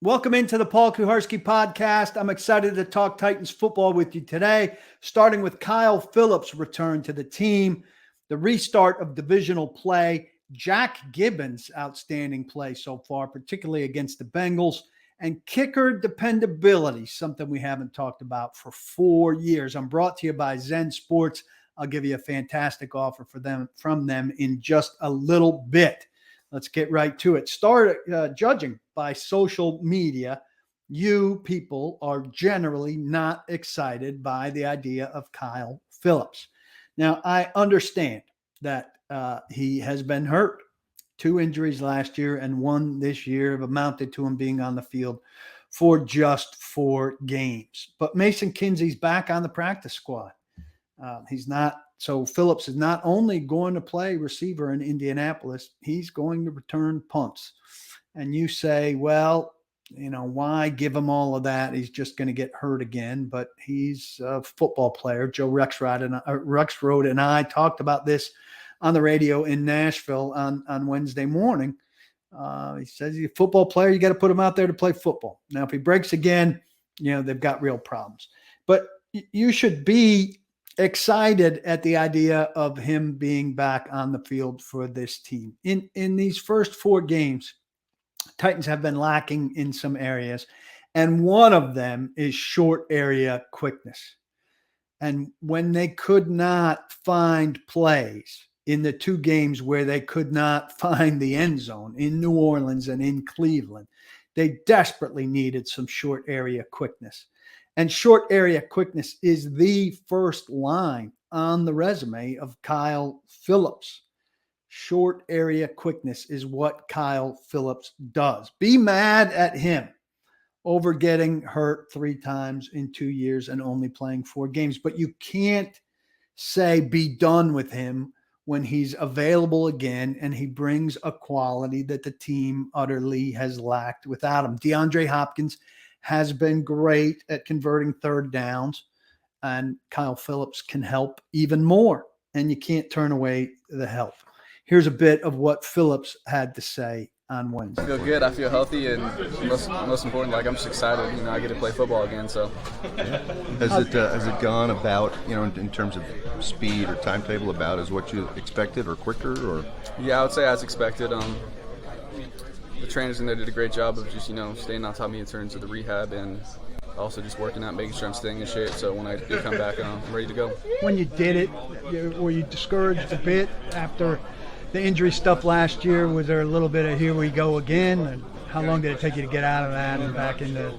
Welcome into the Paul Kuharsky podcast. I'm excited to talk Titans football with you today, starting with Kyle Phillips' return to the team, the restart of divisional play, Jack Gibbons' outstanding play so far, particularly against the Bengals, and kicker dependability, something we haven't talked about for 4 years. I'm brought to you by Zen Sports. I'll give you a fantastic offer from them in just a little bit. Let's get right to it. Start judging by social media. You people are generally not excited by the idea of Kyle Phillips. Now, I understand that he has been hurt. 2 injuries last year and 1 this year have amounted to him being on the field for just 4 games. But Mason Kinsey's back on the practice squad. He's not. So Phillips is not only going to play receiver in Indianapolis, he's going to return punts. And you say, well, why give him all of that? He's just going to get hurt again. But he's a football player. Joe Rexrode and I talked about this on the radio in Nashville on Wednesday morning. He says he's a football player. You got to put him out there to play football. Now, if he breaks again, they've got real problems. But you should be excited at the idea of him being back on the field for this team. In these first 4 games, Titans have been lacking in some areas, and one of them is short area quickness. And when they could not find plays in the 2 games where they could not find the end zone in New Orleans and in Cleveland, they desperately needed some short area quickness. And short area quickness is the first line on the resume of Kyle Phillips. Short area quickness is what Kyle Phillips does. Be mad at him over getting hurt 3 times in 2 years and only playing 4 games. But you can't say be done with him when he's available again and he brings a quality that the team utterly has lacked without him. DeAndre Hopkins has been great at converting 3rd downs, and Kyle Phillips can help even more, and you can't turn away the help. Here's a bit of what Phillips had to say on Wednesday. I feel good. I feel healthy, and most importantly, I'm just excited. I get to play football again. So, has it gone about in terms of speed or timetable about as what you expected or quicker or? Yeah, I would say as expected. The trainers in there did a great job of just staying on top of me in terms of the rehab and also just working out, making sure I'm staying in shape. So when I do come back, I'm ready to go. When you did it, were you discouraged a bit after the injury stuff last year? Was there a little bit of here we go again? And how long did it take you to get out of that and back into?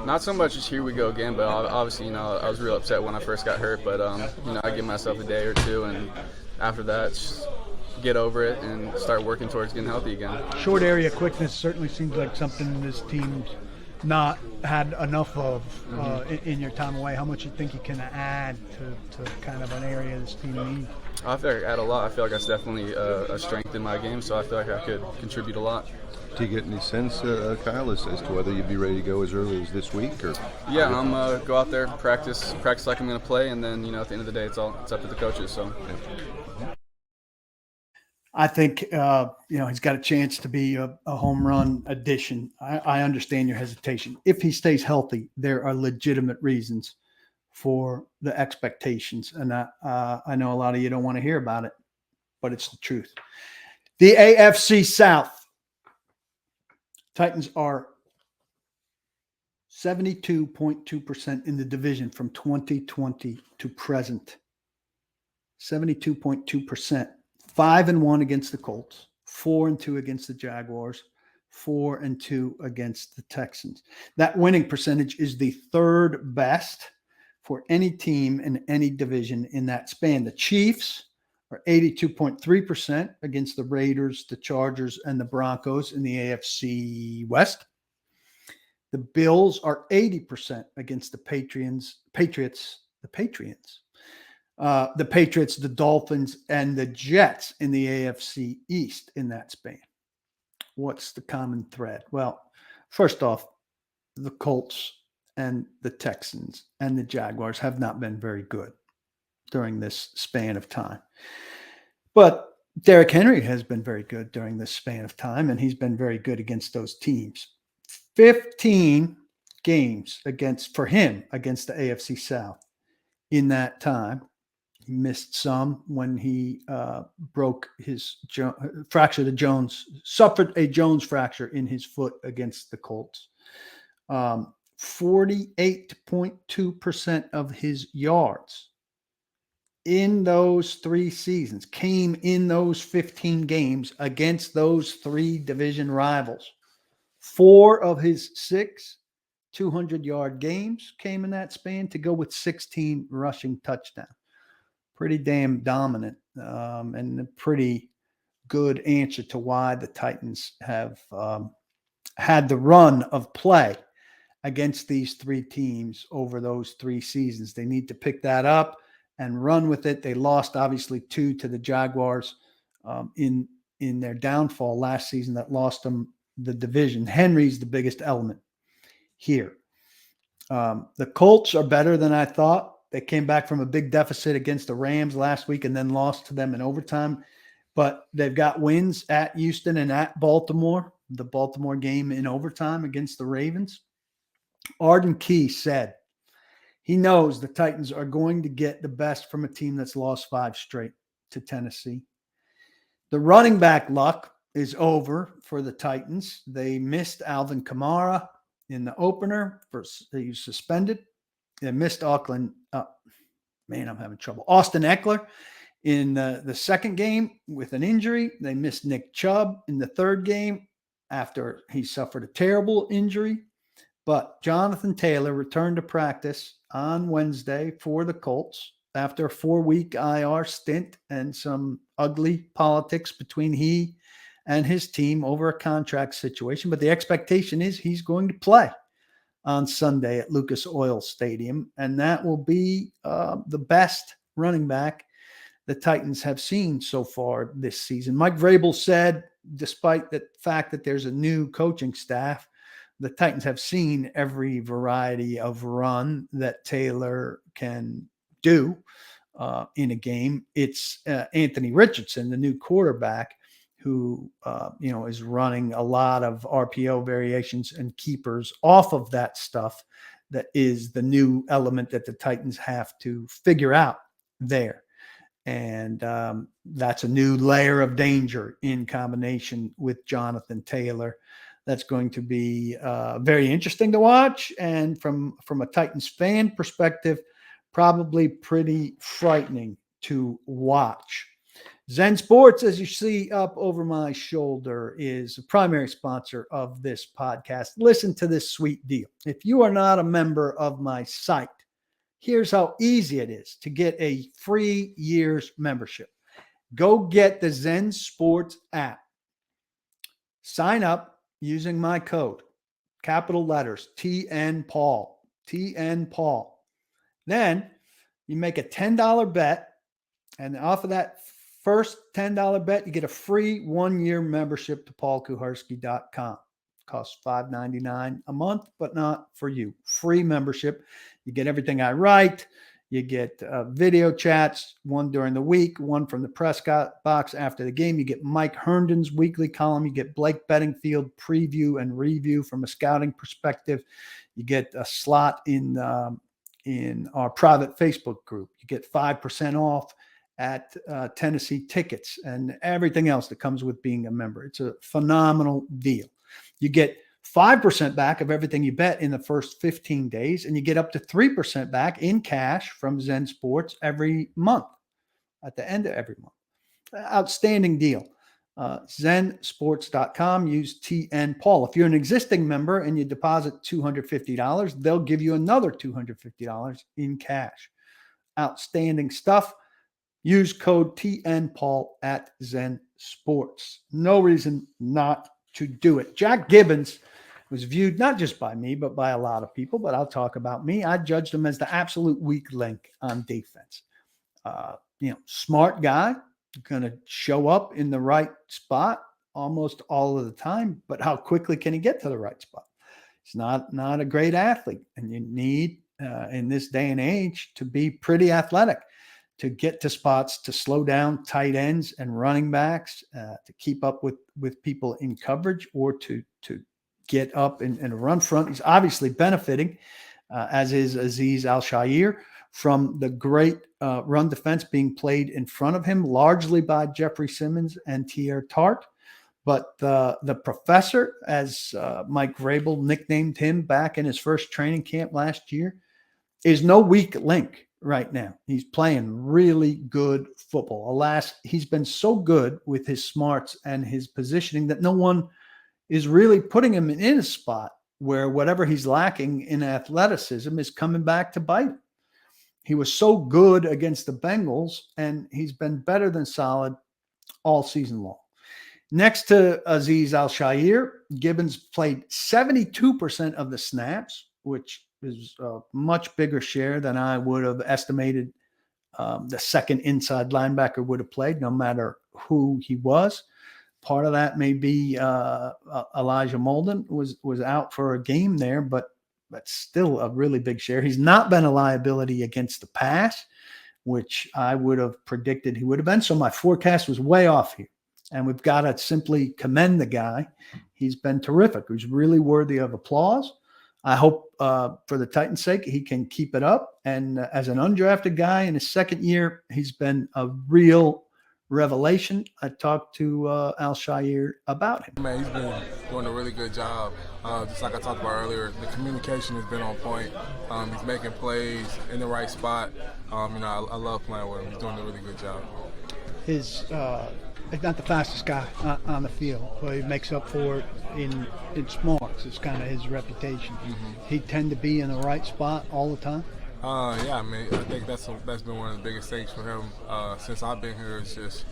Not so much as here we go again, but obviously I was real upset when I first got hurt. But I give myself a day or 2, and after that, just get over it and start working towards getting healthy again. Short area quickness certainly seems like something this team's not had enough of in your time away. How much you think you can add to kind of an area this team needs? I feel like I add a lot. I feel like that's definitely a strength in my game, so I feel like I could contribute a lot. Do you get any sense, Kyle, as to whether you'd be ready to go as early as this week? Or yeah, I'm go out there, practice like I'm going to play, and then at the end of the day, it's up to the coaches. So. Yeah. I think, he's got a chance to be a home run addition. I understand your hesitation. If he stays healthy, there are legitimate reasons for the expectations. And I know a lot of you don't want to hear about it, but it's the truth. The AFC South. Titans are 72.2% in the division from 2020 to present. 72.2%. 5-1 against the Colts, 4-2 against the Jaguars, 4-2 against the Texans. That winning percentage is the 3rd best for any team in any division in that span. The Chiefs are 82.3% against the Raiders, the Chargers, and the Broncos in the AFC West. The Bills are 80% against the Patriots, the Dolphins, and the Jets in the AFC East in that span. What's the common thread? Well, first off, the Colts and the Texans and the Jaguars have not been very good during this span of time. But Derrick Henry has been very good during this span of time, and he's been very good against those teams. 15 games for him against the AFC South in that time. He missed some when he suffered a Jones fracture in his foot against the Colts. 48.2% of his yards in those 3 seasons came in those 15 games against those 3 division rivals. 4 of his 6 200-yard games came in that span to go with 16 rushing touchdowns. Pretty damn dominant, and a pretty good answer to why the Titans have had the run of play against these 3 teams over those 3 seasons. They need to pick that up and run with it. They lost, obviously, 2 to the Jaguars in their downfall last season that lost them the division. Henry's the biggest element here. The Colts are better than I thought. They came back from a big deficit against the Rams last week and then lost to them in overtime. But they've got wins at Houston and at Baltimore, the Baltimore game in overtime against the Ravens. Arden Key said he knows the Titans are going to get the best from a team that's lost 5 straight to Tennessee. The running back luck is over for the Titans. They missed Alvin Kamara in the opener. He was suspended. They missed Austin Eckler in the second game with an injury. They missed Nick Chubb in the third game after he suffered a terrible injury. But Jonathan Taylor returned to practice on Wednesday for the Colts after a 4-week IR stint and some ugly politics between he and his team over a contract situation. But the expectation is he's going to play on Sunday at Lucas Oil Stadium, and that will be the best running back the Titans have seen so far this season. Mike Vrabel said, despite the fact that there's a new coaching staff, the Titans have seen every variety of run that Taylor can do in a game. It's Anthony Richardson, the new quarterback, who is running a lot of RPO variations and keepers off of that stuff. That is the new element that the Titans have to figure out there. And that's a new layer of danger in combination with Jonathan Taylor. That's going to be very interesting to watch. And from a Titans fan perspective, probably pretty frightening to watch. Zen Sports, as you see up over my shoulder, is a primary sponsor of this podcast. Listen to this sweet deal. If you are not a member of my site, here's how easy it is to get a free year's membership. Go get the Zen Sports app. Sign up using my code, capital letters, TN Paul. Then you make a $10 bet, and off of that first $10 bet, you get a free 1-year membership to paulkuharsky.com. Costs $5.99 a month, but not for you. Free membership. You get everything I write. You get video chats, one during the week, one from the press box after the game. You get Mike Herndon's weekly column. You get Blake Bedingfield preview and review from a scouting perspective. You get a slot in our private Facebook group. You get 5% off at Tennessee tickets and everything else that comes with being a member. It's a phenomenal deal. You get 5% back of everything you bet in the first 15 days, and you get up to 3% back in cash from Zen Sports every month, at the end of every month. Outstanding deal. Zensports.com. Use TN Paul. If you're an existing member and you deposit $250, they'll give you another $250 in cash. Outstanding stuff. Use code TN Paul at Zen Sports. No reason not to do it. Jack Gibbons was viewed not just by me, but by a lot of people, but I'll talk about me. I judged him as the absolute weak link on defense. Smart guy, going to show up in the right spot almost all of the time, but how quickly can he get to the right spot? He's not a great athlete, and you need in this day and age to be pretty athletic to get to spots, to slow down tight ends and running backs, to keep up with people in coverage, or to get up in a run front. He's obviously benefiting, as is Azeez Al-Shaair, from the great run defense being played in front of him, largely by Jeffrey Simmons and Tier Tart. But the professor, as Mike Vrabel nicknamed him back in his first training camp last year, is no weak link right now. He's playing really good football. Alas, he's been so good with his smarts and his positioning that no one is really putting him in a spot where whatever he's lacking in athleticism is coming back to bite him. He was so good against the Bengals, and he's been better than solid all season long. Next to Azeez Al-Shaair, Gibbons played 72% of the snaps, which is a much bigger share than I would have estimated the second inside linebacker would have played, no matter who he was. Part of that may be Elijah Molden was out for a game there, but that's still a really big share. He's not been a liability against the pass, which I would have predicted he would have been. So my forecast was way off here. And we've got to simply commend the guy. He's been terrific. He's really worthy of applause. I hope for the Titans' sake, he can keep it up. And as an undrafted guy in his second year, he's been a real revelation. I talked to Al-Shaair about him. Man, he's been doing a really good job. Just like I talked about earlier, the communication has been on point. He's making plays in the right spot. I love playing with him. He's doing a really good job. He's not the fastest guy on the field, but he makes up for it in smarts. It's kind of his reputation. Mm-hmm. He tend to be in the right spot all the time. Yeah, I mean, I think that's been one of the biggest things for him since I've been here. Is just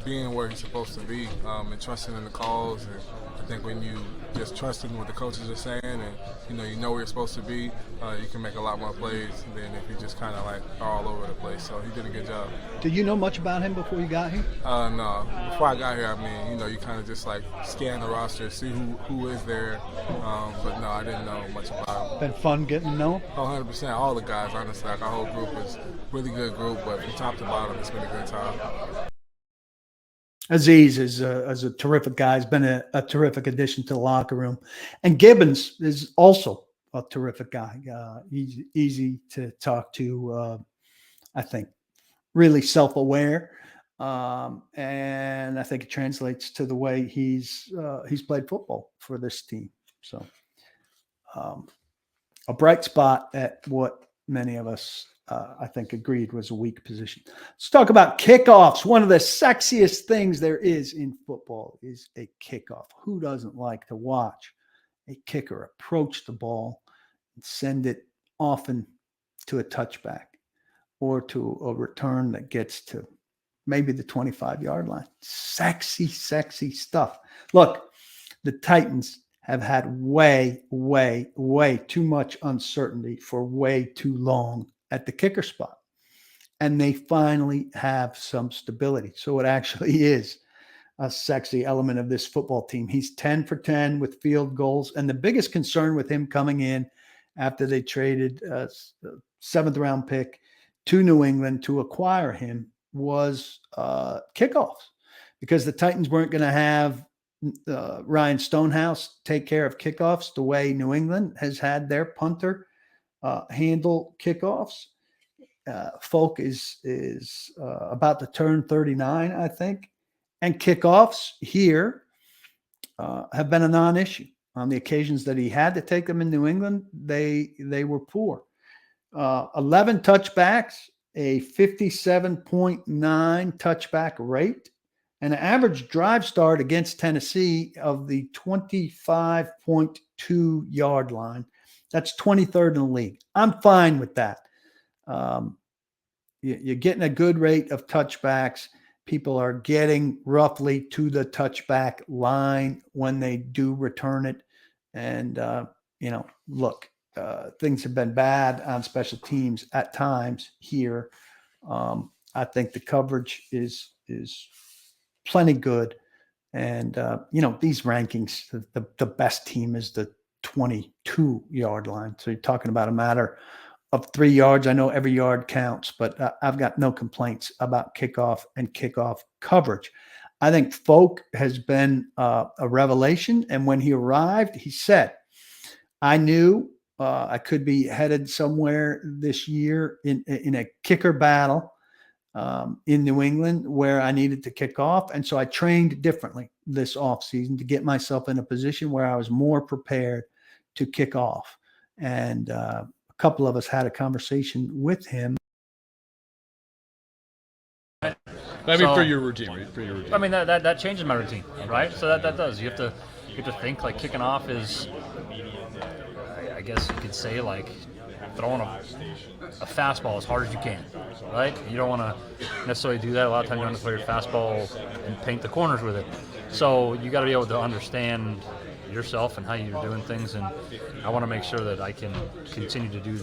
being where he's supposed to be and trusting in the calls. And I think when you just trust in what the coaches are saying and you know where you're supposed to be, you can make a lot more plays than if you just kind of like are all over the place. So he did a good job. Did you know much about him before you got here? No. Before I got here, I mean, you kind of just like scan the roster, see who is there. But no, I didn't know much about him. Been fun getting to know him? 100%. All the guys, honestly, like our whole group is really good group, but from top to bottom, it's been a good time. Azeez is a terrific guy. He's been a terrific addition to the locker room. And Gibbons is also a terrific guy. He's easy to talk to, I think, really self-aware. And I think it translates to the way he's played football for this team. So a bright spot at what many of us I think agreed was a weak position. Let's talk about kickoffs. One of the sexiest things there is in football is a kickoff. Who doesn't like to watch a kicker approach the ball and send it often to a touchback or to a return that gets to maybe the 25-yard line? Sexy, sexy stuff. Look, the Titans have had way, way, way too much uncertainty for way too long at the kicker spot. And they finally have some stability. So it actually is a sexy element of this football team. He's 10 for 10 with field goals. And the biggest concern with him coming in after they traded a seventh-round pick to New England to acquire him was kickoffs, because the Titans weren't going to have Ryan Stonehouse take care of kickoffs the way New England has had their punter handle kickoffs. Folk is about to turn 39, I think, and kickoffs here have been a non-issue. On the occasions that he had to take them in New England, they were poor. 11 touchbacks, a 57.9 touchback rate, and an average drive start against Tennessee of the 25.2 yard line. That's 23rd in the league. I'm fine with that. You're getting a good rate of touchbacks. People are getting roughly to the touchback line when they do return it. And, look, things have been bad on special teams at times here. I think the coverage is plenty good. And, these rankings, the best team is the 22-yard line. So you're talking about a matter of 3 yards. I know every yard counts, but I've got no complaints about kickoff and kickoff coverage. I think Folk has been a revelation. And when he arrived, he said, I knew I could be headed somewhere this year in a kicker battle in New England where I needed to kick off. And so I trained differently this offseason to get myself in a position where I was more prepared to kick off. And a couple of us had a conversation with him. I mean, for your routine, right? For your routine. I mean, that changes my routine, right? So that does. You have to think like kicking off is, I guess you could say, like throwing a fastball as hard as you can, right? You don't want to necessarily do that. A lot of times you want to throw your fastball and paint the corners with it. So you got to be able to understand yourself and how you're doing things, and I want to make sure that I can continue to do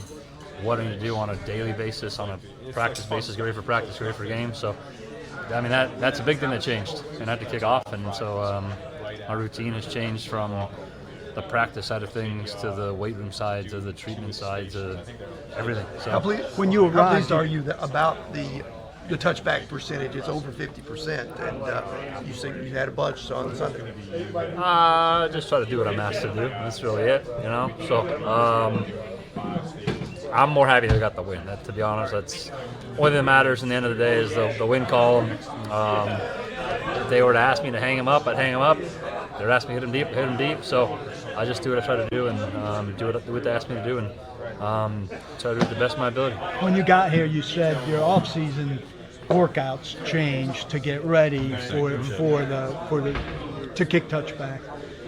what I need to do on a daily basis, on a practice basis, get ready for practice, get ready for games. So, I mean, that's a big thing that changed, and I had to kick off, and so our routine has changed from the practice side of things to the weight room side to the treatment side to everything. So When you How arrived, pleased are you about the touchback percentage? It's over 50%, and you said you had a bunch on Sunday. just try to do what I'm asked to do. That's really it, you know. So I'm more happy they got the win. To be honest, that's only that matters. In the end of the day, is the win column. If they were to ask me to hang him up, I'd hang him up. They're asking me to hit him deep. So I just do what I try to do and do what they ask me to do, and try to do the best of my ability. when you got here, you said your off-season workouts changed to get ready for the to kick touchback.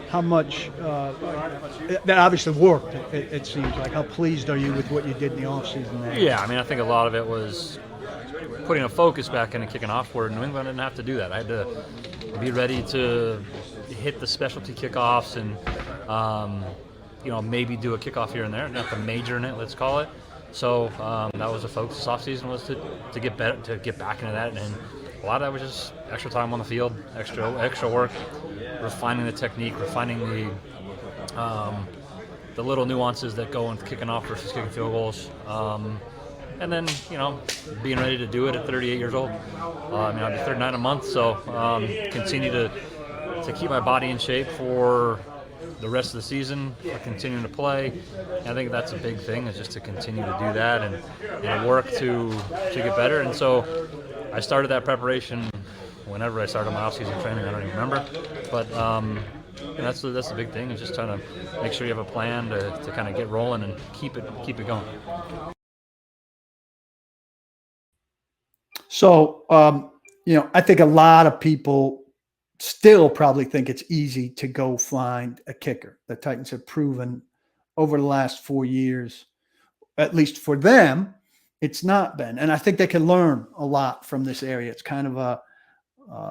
How much that obviously worked? It seems like. How pleased are you with what you did in the off-season there? Yeah, I mean, I think a lot of it was putting a focus back into kicking off where New England didn't have to do that. I had to be ready to hit the specialty kickoffs and maybe do a kickoff here and there, not to major in it, let's call it. So that was the focus this offseason, was to get better, to get back into that, and a lot of that was just extra time on the field, extra work, refining the technique, refining the little nuances that go into kicking off versus kicking field goals. And then, being ready to do it at 38 years old. I'll be 39 in a month, so continue to keep my body in shape for the rest of the season, for continuing to play. And I think that's a big thing, is just to continue to do that and work to get better. And so I started that preparation whenever I started my off-season training. I don't even remember. But that's the big thing, is just trying to make sure you have a plan to kind of get rolling and keep it going. So, I think a lot of people still probably think it's easy to go find a kicker. The Titans have proven over the last 4 years, at least for them, it's not been. And I think they can learn a lot from this area. It's kind of a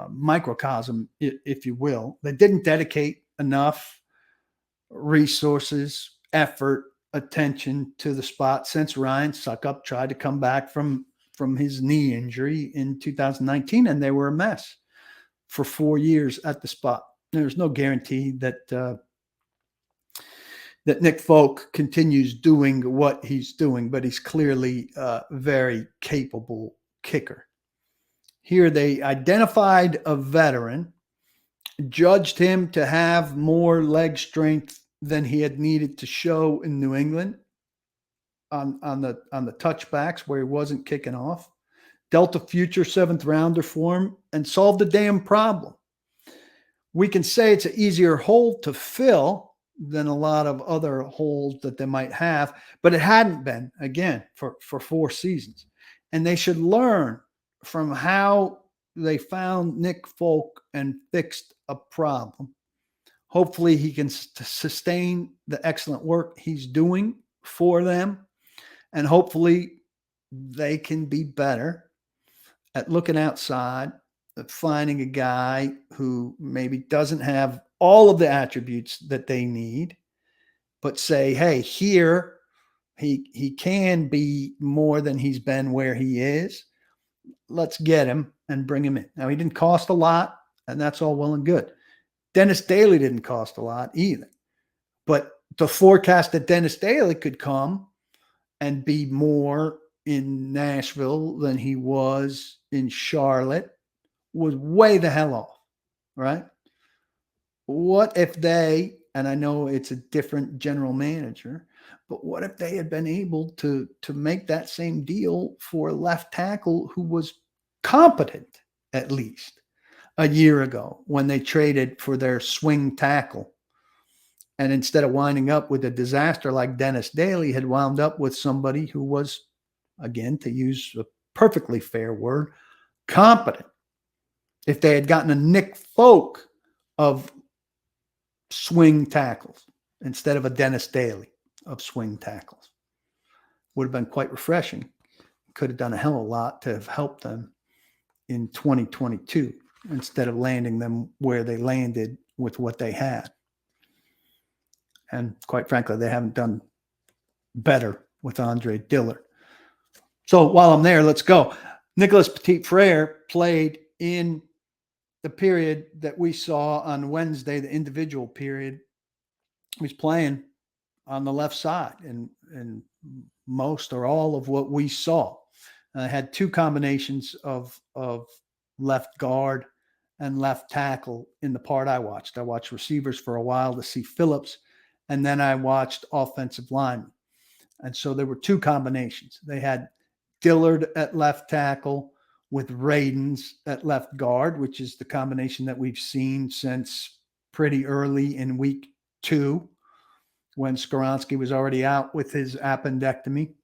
microcosm, if you will. They didn't dedicate enough resources, effort, attention to the spot since Ryan Suckup tried to come back from his knee injury in 2019, and they were a mess for 4 years at the spot. There's no guarantee that Nick Folk continues doing what he's doing, but he's clearly a very capable kicker. Here they identified a veteran, judged him to have more leg strength than he had needed to show in New England on the touchbacks where he wasn't kicking off, dealt a future 7th rounder for him, and solved the damn problem. We can say it's an easier hole to fill than a lot of other holes that they might have, but it hadn't been, again, for 4 seasons. And they should learn from how they found Nick Folk and fixed a problem. Hopefully he can sustain the excellent work he's doing for them, and hopefully they can be better at looking outside, at finding a guy who maybe doesn't have all of the attributes that they need, but say, hey, here he can be more than he's been where he is. Let's get him and bring him in. Now, he didn't cost a lot, and that's all well and good. Dennis Daly didn't cost a lot either. But to forecast that Dennis Daly could come and be more in Nashville than he was in Charlotte was way the hell off. right? What if they, and I know it's a different general manager, but what if they had been able to make that same deal for a left tackle who was competent at least a year ago when they traded for their swing tackle? And instead of winding up with a disaster like Dennis Daly, had wound up with somebody who was, again, to use a perfectly fair word, competent. If they had gotten a Nick Folk of swing tackles instead of a Dennis Daly of swing tackles, would have been quite refreshing. Could have done a hell of a lot to have helped them in 2022 instead of landing them where they landed with what they had. And quite frankly, they haven't done better with Andre Dillard. So while I'm there, let's go. Nicholas Petit-Frere played in the period that we saw on Wednesday, the individual period. He was playing on the left side and most or all of what we saw. I had two combinations of left guard and left tackle in the part I watched. I watched receivers for a while to see Phillips, and then I watched offensive linemen. And so there were two combinations. They had Dillard at left tackle with Radens at left guard, which is the combination that we've seen since pretty early in week 2 when Skoronski was already out with his appendectomy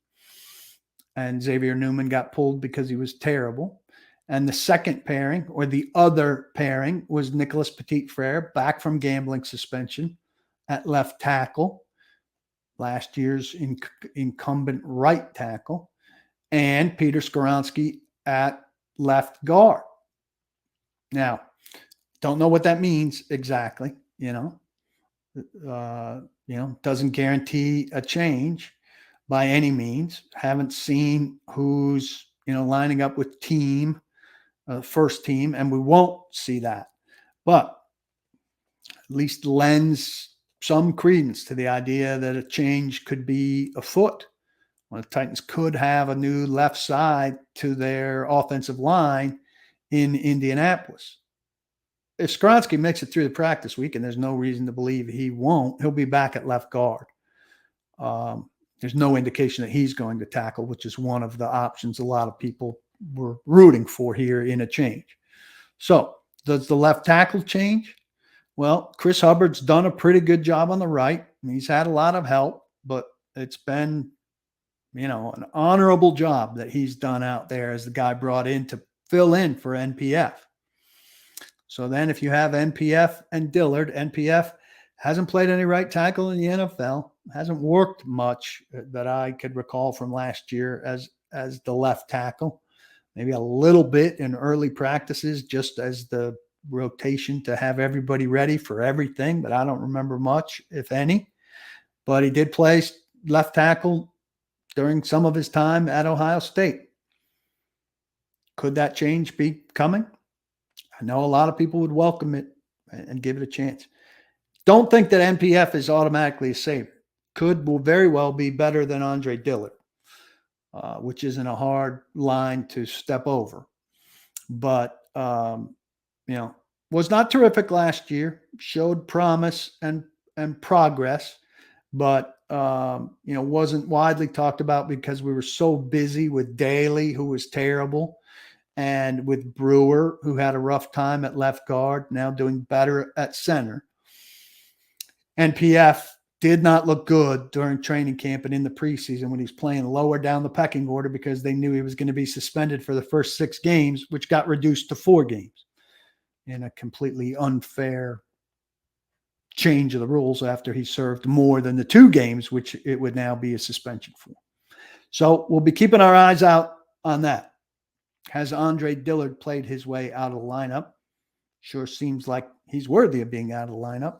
and Xavier Newman got pulled because he was terrible. And the second pairing, or the other pairing, was Nicholas Petit-Frere, back from gambling suspension at left tackle, last year's incumbent right tackle, and Peter Skoronski at left guard. Now, don't know what that means exactly, doesn't guarantee a change by any means. Haven't seen who's, lining up with first team, and we won't see that. But at least lends some credence to the idea that a change could be afoot. Well, the Titans could have a new left side to their offensive line in Indianapolis. If Skoronski makes it through the practice week, and there's no reason to believe he won't, he'll be back at left guard. There's no indication that he's going to tackle, which is one of the options a lot of people were rooting for here in a change. So does the left tackle change? Well, Chris Hubbard's done a pretty good job on the right. He's had a lot of help, but it's been, an honorable job that he's done out there as the guy brought in to fill in for NPF. So then if you have NPF and Dillard, NPF hasn't played any right tackle in the NFL, hasn't worked much that I could recall from last year as the left tackle, maybe a little bit in early practices just as the rotation to have everybody ready for everything, but I don't remember much, if any. But he did play left tackle during some of his time at Ohio State. Could that change be coming? I know a lot of people would welcome it and give it a chance. Don't think that NPF is automatically a savior. Will very well be better than Andre Dillard, which isn't a hard line to step over. But, was not terrific last year, showed promise and progress, but, wasn't widely talked about because we were so busy with Daly, who was terrible, and with Brewer, who had a rough time at left guard, now doing better at center. NPF did not look good during training camp and in the preseason when he's playing lower down the pecking order because they knew he was going to be suspended for the first 6 games, which got reduced to 4 games in a completely unfair change of the rules after he served more than the 2 games, which it would now be a suspension for. So we'll be keeping our eyes out on that. Has Andre Dillard played his way out of the lineup? Sure seems like he's worthy of being out of the lineup.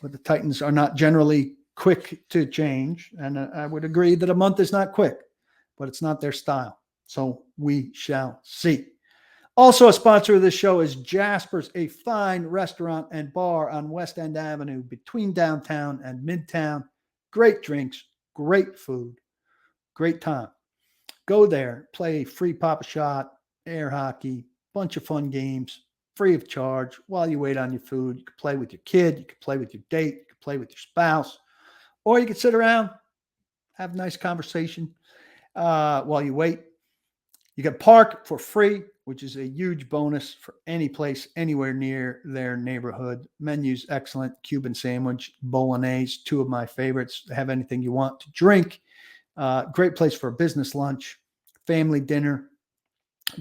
But the Titans are not generally quick to change. And I would agree that a month is not quick, but it's not their style. So we shall see. Also a sponsor of this show is Jasper's, a fine restaurant and bar on West End Avenue between downtown and Midtown. Great drinks, great food, great time. Go there, play free pop-a-shot, air hockey, bunch of fun games. free of charge while you wait on your food. You can play with your kid, you can play with your date, you can play with your spouse, or you can sit around, have a nice conversation while you wait. You can park for free, which is a huge bonus for any place anywhere near their neighborhood. Menu's excellent. Cuban sandwich, bolognese, two of my favorites. Have anything you want to drink. Great place for a business lunch, family dinner,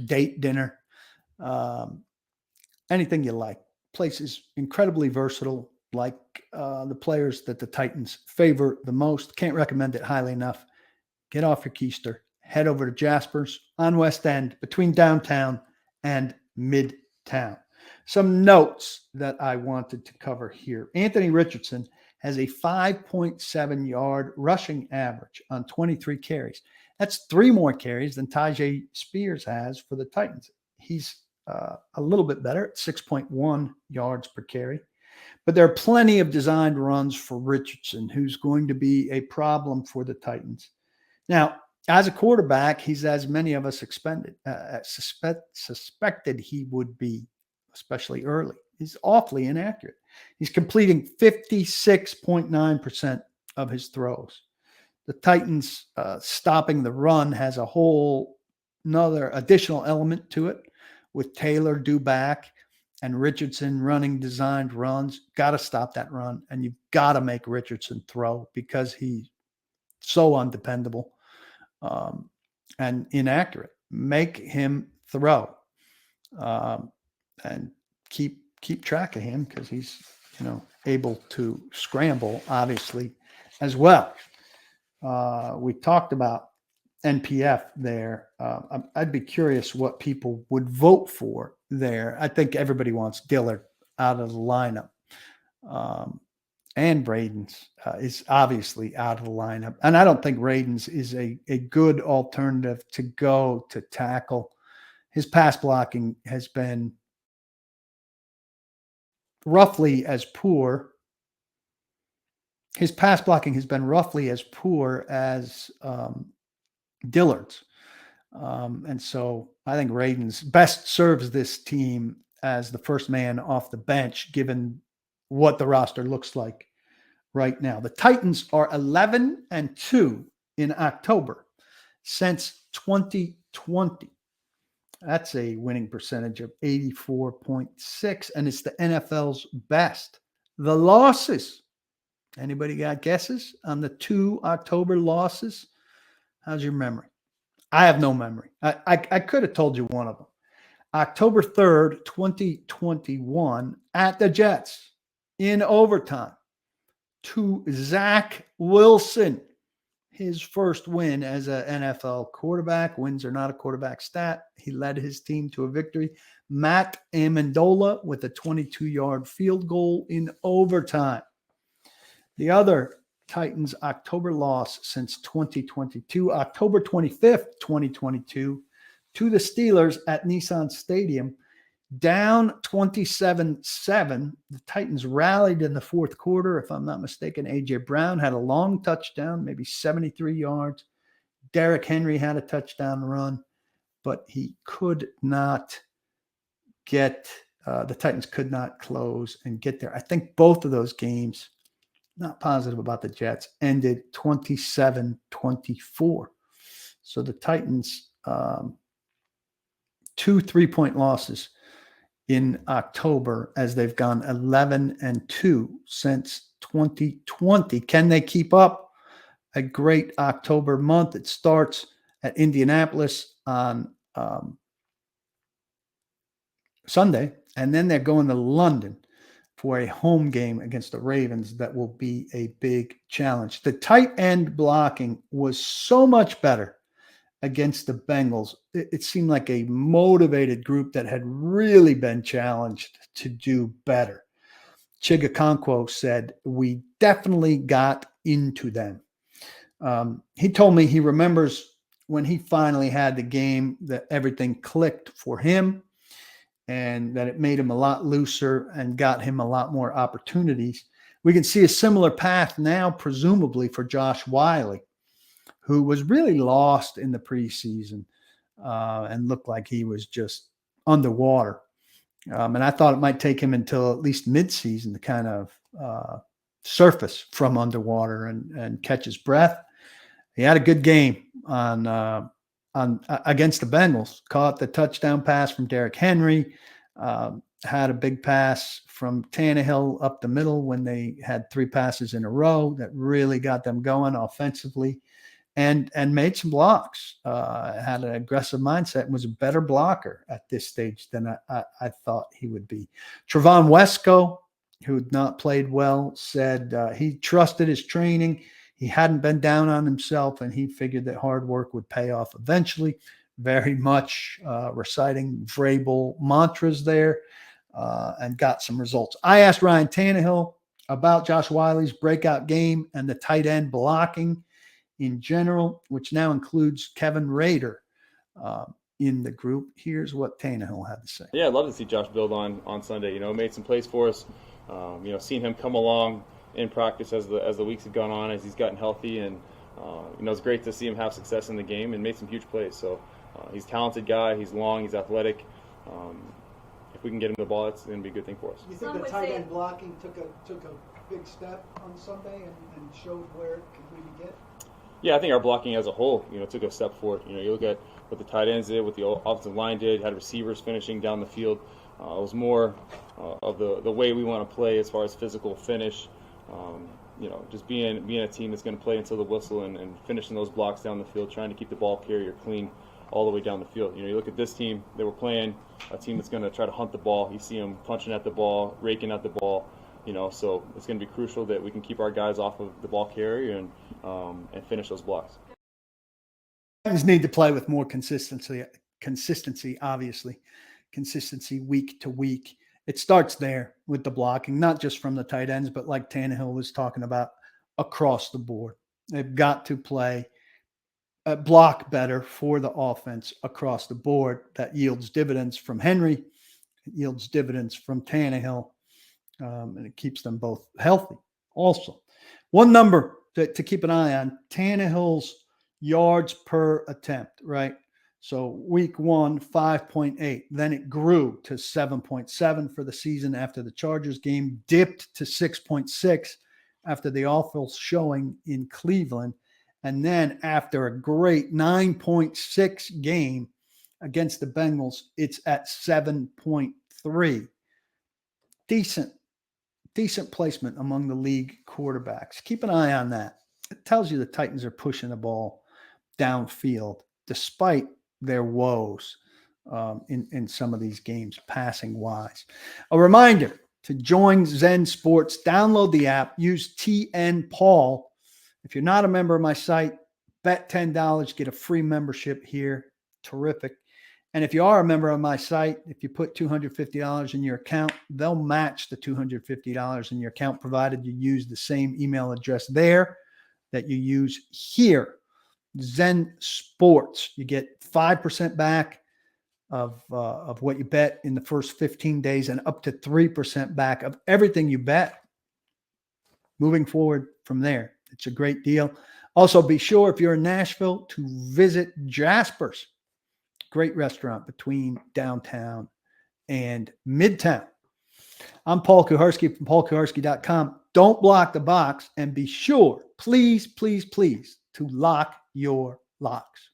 date dinner, anything you like. Place is incredibly versatile, like the players that the Titans favor the most. Can't recommend it highly enough. Get off your keister. Head over to Jasper's on West End between downtown and midtown. Some notes that I wanted to cover here. Anthony Richardson has a 5.7 yard rushing average on 23 carries. That's 3 more carries than Tajay Spears has for the Titans. He's a little bit better at 6.1 yards per carry. But there are plenty of designed runs for Richardson, who's going to be a problem for the Titans. Now, as a quarterback, he's as many of us suspected he would be, especially early. He's awfully inaccurate. He's completing 56.9% of his throws. The Titans stopping the run has a whole another additional element to it, with Taylor due back and Richardson running designed runs. Got to stop that run, and you've got to make Richardson throw because he's so undependable. And inaccurate. Make him throw, and keep track of him because he's able to scramble, obviously, as well. We talked about NPF there. I'd be curious what people would vote for there. I think everybody wants Dillard out of the lineup. And Braden's is obviously out of the lineup. And I don't think Braden's is a good alternative to go to tackle. His pass blocking has been roughly as poor. His pass blocking has been roughly as poor as Dillard's. And so I think Braden's best serves this team as the first man off the bench, given what the roster looks like right now. The Titans are 11-2 in October since 2020. That's a winning percentage of 84.6, and it's the NFL's best. The losses. Anybody got guesses on the 2 October losses? How's your memory? I have no memory. I could have told you one of them. October 3rd, 2021, at the Jets in overtime to Zach Wilson, his first win as an NFL quarterback. Wins are not a quarterback stat. He led his team to a victory. Matt Amendola with a 22-yard field goal in overtime. The other Titans October loss since 2022, October 25th, 2022, to the Steelers at Nissan Stadium, down 27-7. The Titans rallied in the fourth quarter. If I'm not mistaken, A.J. Brown had a long touchdown, maybe 73 yards. Derrick Henry had a touchdown run, but he could not get, the Titans could not close and get there. I think both of those games, not positive about the Jets, ended 27-24. So the Titans, 2 3-point losses in October as they've gone 11-2 since 2020. Can they keep up a great October month? It starts at Indianapolis on Sunday, and then they're going to London for a home game against the Ravens that will be a big challenge. The tight end blocking was so much better against the Bengals. It seemed like a motivated group that had really been challenged to do better. Chigakonkwo said, "We definitely got into them." He told me he remembers when he finally had the game that everything clicked for him and that it made him a lot looser and got him a lot more opportunities. We can see a similar path now, presumably, for Josh Wiley, who was really lost in the preseason and looked like he was just underwater. And I thought it might take him until at least midseason to kind of surface from underwater and catch his breath. He had a good game on against the Bengals. Caught the touchdown pass from Derrick Henry. Had a big pass from Tannehill up the middle when they had 3 passes in a row that really got them going offensively, and made some blocks. Had an aggressive mindset and was a better blocker at this stage than I thought he would be. Trevon Wesco, who had not played well, said he trusted his training. He hadn't been down on himself, and he figured that hard work would pay off eventually. Very much reciting Vrabel mantras there, and got some results. I asked Ryan Tannehill about Josh Wiley's breakout game and the tight end blocking in general, which now includes Kevin Rader in the group. Here's what Tannehill had to say. Yeah, I'd love to see Josh build on Sunday. Made some plays for us. Seeing him come along in practice as the weeks have gone on, as he's gotten healthy, and it's great to see him have success in the game and made some huge plays. So he's a talented guy. He's long. He's athletic. If we can get him the ball, it's going to be a good thing for us. You think the tight end blocking took a big step on Sunday and showed where it could really get? Yeah, I think our blocking as a whole, took a step forward. You look at what the tight ends did, what the offensive line did, had receivers finishing down the field. It was more of the way we want to play as far as physical finish. Just being a team that's going to play until the whistle and finishing those blocks down the field, trying to keep the ball carrier clean all the way down the field. You look at this team, they were playing a team that's going to try to hunt the ball. You see them punching at the ball, raking at the ball. So it's going to be crucial that we can keep our guys off of the ball carrier and finish those blocks. Titans need to play with more consistency, obviously. Consistency week to week. It starts there with the blocking, not just from the tight ends, but like Tannehill was talking about, across the board. They've got to play block better for the offense across the board. That yields dividends from Henry. It yields dividends from Tannehill. And it keeps them both healthy. Also, one number to keep an eye on, Tannehill's yards per attempt, right? So week 1, 5.8. Then it grew to 7.7 for the season after the Chargers game, dipped to 6.6 after the awful showing in Cleveland. And then after a great 9.6 game against the Bengals, it's at 7.3. Decent placement among the league quarterbacks. Keep an eye on that. It tells you the Titans are pushing the ball downfield despite their woes in some of these games, passing wise. A reminder to join Zen Sports, download the app, use TN Paul. If you're not a member of my site, bet $10, get a free membership here. Terrific. And if you are a member of my site, if you put $250 in your account, they'll match the $250 in your account, provided you use the same email address there that you use here. Zen Sports. You get 5% back of what you bet in the first 15 days and up to 3% back of everything you bet moving forward from there. It's a great deal. Also, be sure if you're in Nashville to visit Jasper's. Great restaurant between downtown and Midtown. I'm Paul Kuharsky from paulkuharsky.com. Don't block the box, and be sure, please, please, please, to lock your locks.